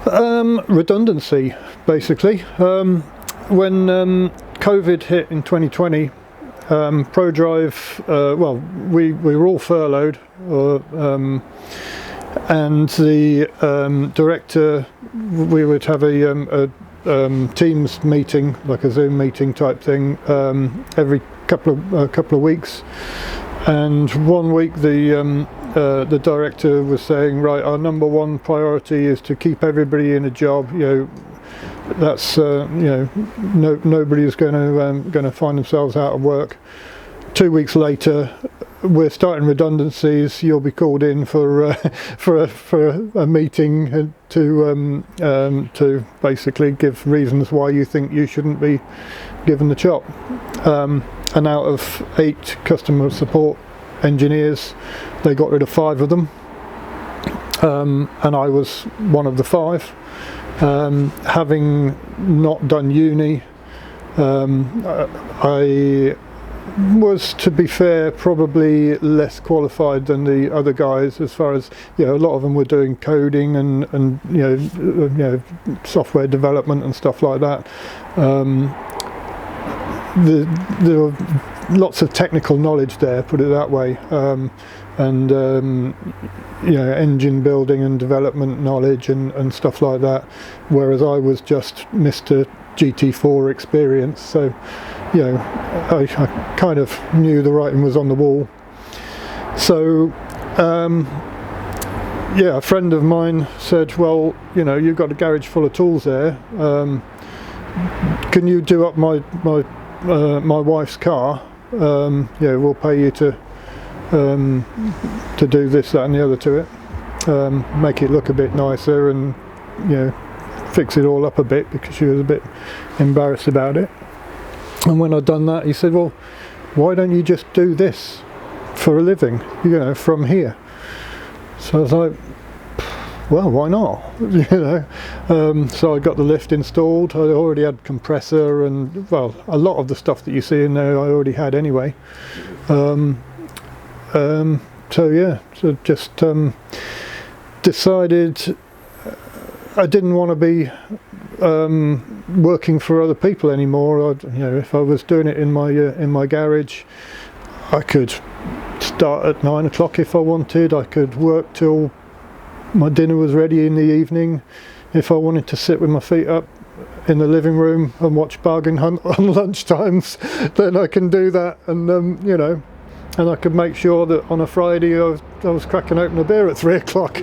Redundancy, basically. When COVID hit in 2020, ProDrive, well, we were all furloughed, and the director, we would have a Teams meeting, like a Zoom meeting type thing, every couple of weeks. And one week the director was saying, right, our number one priority is to keep everybody in a job. That's nobody's going to find themselves out of work. 2 weeks later, we're starting redundancies. You'll be called in for a meeting to basically give reasons why you think you shouldn't be given the chop. And out of 8 customer support engineers, they got rid of 5 of them, and I was one of the 5. Having not done uni, I was, to be fair, probably less qualified than the other guys, as far as, a lot of them were doing coding and software development and stuff like that. There were lots of technical knowledge there, put it that way, and engine building and development knowledge and stuff like that, whereas I was just Mr. GT4 experience. So I kind of knew the writing was on the wall. So a friend of mine said, well, you've got a garage full of tools there, can you do up my wife's car? We'll pay you to do this, that and the other to it, make it look a bit nicer, and fix it all up a bit, because she was a bit embarrassed about it. And when I'd done that, he said, well, why don't you just do this for a living, from here? So I was like, well, why not? So I got the lift installed. I already had compressor, and well, a lot of the stuff that you see in there I already had anyway. So just decided I didn't want to be working for other people anymore. If I was doing it in my garage, I could start at 9 o'clock if I wanted. I could work till my dinner was ready in the evening. If I wanted to sit with my feet up in the living room and watch Bargain Hunt on lunch times, then I can do that. And and I could make sure that on a Friday I was cracking open a beer at 3 o'clock.